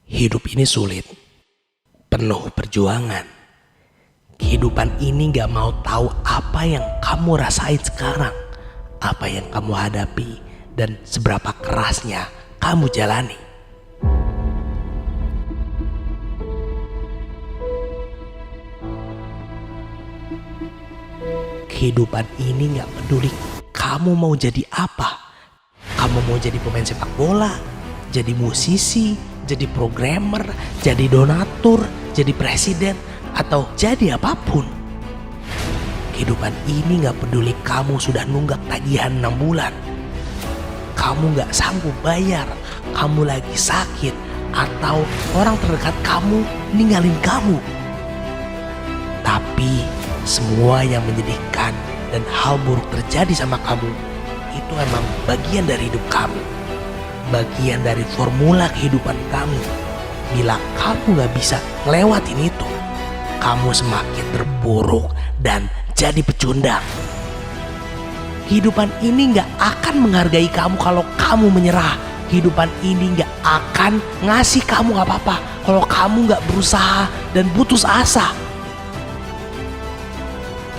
Hidup ini sulit, penuh perjuangan. Kehidupan ini gak mau tahu apa yang kamu rasain sekarang, apa yang kamu hadapi, dan seberapa kerasnya kamu jalani. Kehidupan ini gak peduli kamu mau jadi apa. Kamu mau jadi pemain sepak bola, jadi musisi, jadi programmer, jadi donatur, jadi presiden, atau jadi apapun. Kehidupan ini gak peduli kamu sudah nunggak tagihan 6 bulan, kamu gak sanggup bayar, kamu lagi sakit, atau orang terdekat kamu ninggalin kamu. Tapi semua yang menyedihkan dan hal buruk terjadi sama kamu itu emang bagian dari hidup kamu, bagian dari formula kehidupan kamu. Bila kamu gak bisa ngelewatin itu, kamu semakin terpuruk dan jadi pecundang. Kehidupan ini gak akan menghargai kamu kalau kamu menyerah. Kehidupan ini gak akan ngasih kamu apa-apa kalau kamu gak berusaha dan putus asa.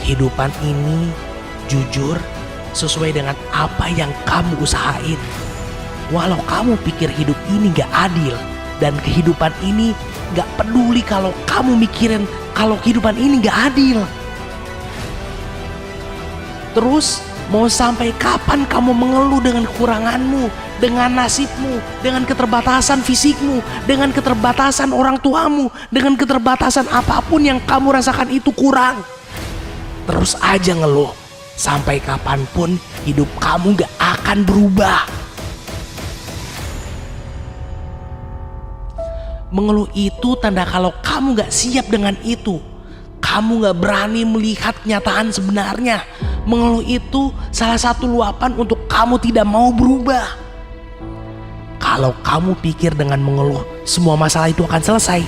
Kehidupan ini jujur sesuai dengan apa yang kamu usahain. Walau kamu pikir hidup ini gak adil, dan kehidupan ini gak peduli kalau kamu mikirin kalau kehidupan ini gak adil. Terus mau sampai kapan kamu mengeluh dengan kekuranganmu, dengan nasibmu, dengan keterbatasan fisikmu, dengan keterbatasan orang tuamu, dengan keterbatasan apapun yang kamu rasakan itu kurang? Terus aja ngeluh. Sampai kapanpun hidup kamu gak akan berubah. Mengeluh itu tanda kalau kamu gak siap dengan itu. Kamu gak berani melihat kenyataan sebenarnya. Mengeluh itu salah satu luapan untuk kamu tidak mau berubah. Kalau kamu pikir dengan mengeluh semua masalah itu akan selesai,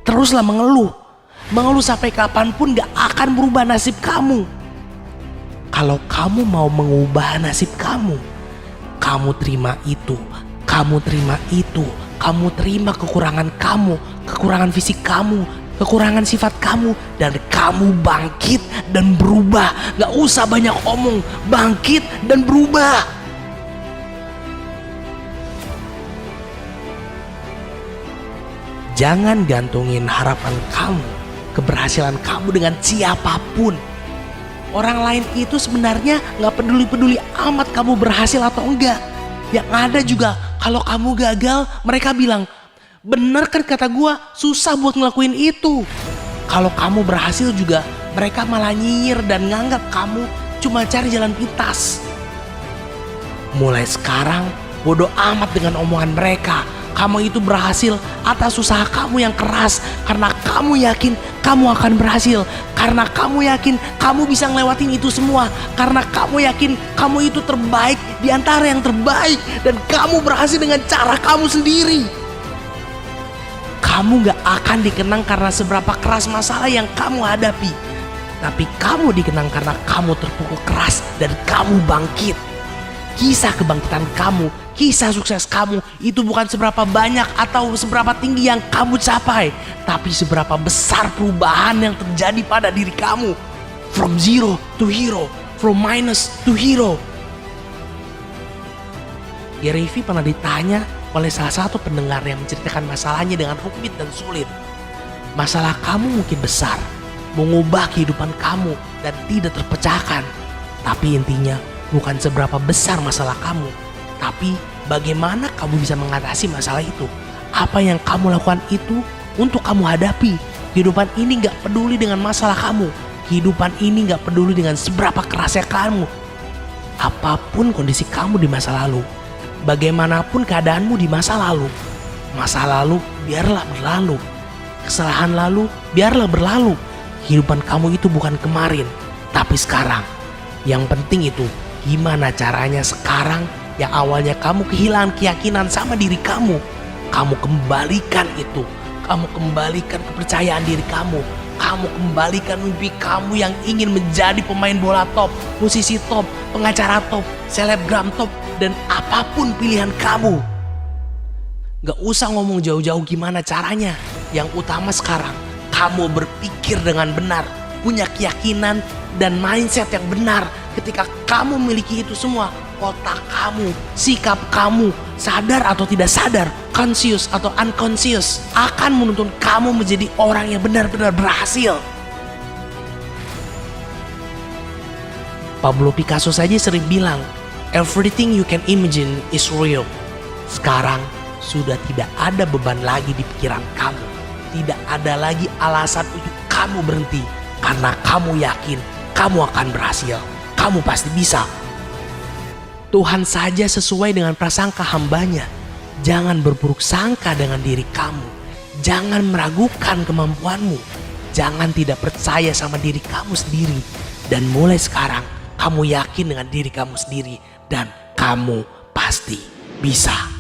teruslah mengeluh. Mengeluh sampai kapanpun gak akan berubah nasib kamu. Kalau kamu mau mengubah nasib kamu terima itu, kamu terima itu, kamu terima kekurangan kamu, kekurangan fisik kamu, kekurangan sifat kamu, dan kamu bangkit dan berubah. Gak usah banyak omong, bangkit dan berubah. Jangan gantungin harapan kamu, keberhasilan kamu dengan siapapun. Orang lain itu sebenarnya gak peduli-peduli amat kamu berhasil atau enggak. Yang ada juga kalau kamu gagal, mereka bilang, bener kan kata gua, susah buat ngelakuin itu. Kalau kamu berhasil juga, mereka malah nyinyir dan nganggap kamu cuma cari jalan pintas. Mulai sekarang, bodoh amat dengan omongan mereka. Kamu itu berhasil atas usaha kamu yang keras, karena kamu yakin kamu akan berhasil, karena kamu yakin kamu bisa ngelewatin itu semua, karena kamu yakin kamu itu terbaik di antara yang terbaik, dan kamu berhasil dengan cara kamu sendiri. Kamu gak akan dikenang karena seberapa keras masalah yang kamu hadapi, tapi kamu dikenang karena kamu terpukul keras dan kamu bangkit. Kisah kebangkitan kamu, kisah sukses kamu itu bukan seberapa banyak atau seberapa tinggi yang kamu capai, tapi seberapa besar perubahan yang terjadi pada diri kamu. From zero to hero, from minus to hero. Gary Vee pernah ditanya oleh salah satu pendengar yang menceritakan masalahnya dengan rumit dan sulit. Masalah kamu mungkin besar, mengubah kehidupan kamu dan tidak terpecahkan. Tapi intinya bukan seberapa besar masalah kamu, tapi bagaimana kamu bisa mengatasi masalah itu. Apa yang kamu lakukan itu untuk kamu hadapi. Kehidupan ini gak peduli dengan masalah kamu. Kehidupan ini gak peduli dengan seberapa kerasnya kamu. Apapun kondisi kamu di masa lalu, bagaimanapun keadaanmu di masa lalu biarlah berlalu. Kesalahan lalu biarlah berlalu. Kehidupan kamu itu bukan kemarin, tapi sekarang. Yang penting itu gimana caranya sekarang yang awalnya kamu kehilangan keyakinan sama diri kamu, kamu kembalikan itu. Kamu kembalikan kepercayaan diri kamu. Kamu kembalikan mimpi kamu yang ingin menjadi pemain bola top, musisi top, pengacara top, selebgram top, dan apapun pilihan kamu. Gak usah ngomong jauh-jauh gimana caranya. Yang utama sekarang, kamu berpikir dengan benar, punya keyakinan dan mindset yang benar. Ketika kamu memiliki itu semua, otak kamu, sikap kamu, sadar atau tidak sadar, conscious atau unconscious, akan menuntun kamu menjadi orang yang benar-benar berhasil. Pablo Picasso saja sering bilang, everything you can imagine is real. Sekarang sudah tidak ada beban lagi di pikiran kamu. Tidak ada lagi alasan untuk kamu berhenti. Karena kamu yakin kamu akan berhasil. Kamu pasti bisa. Tuhan saja sesuai dengan prasangka hambanya. Jangan berburuk sangka dengan diri kamu. Jangan meragukan kemampuanmu. Jangan tidak percaya sama diri kamu sendiri. Dan mulai sekarang kamu yakin dengan diri kamu sendiri. Dan kamu pasti bisa.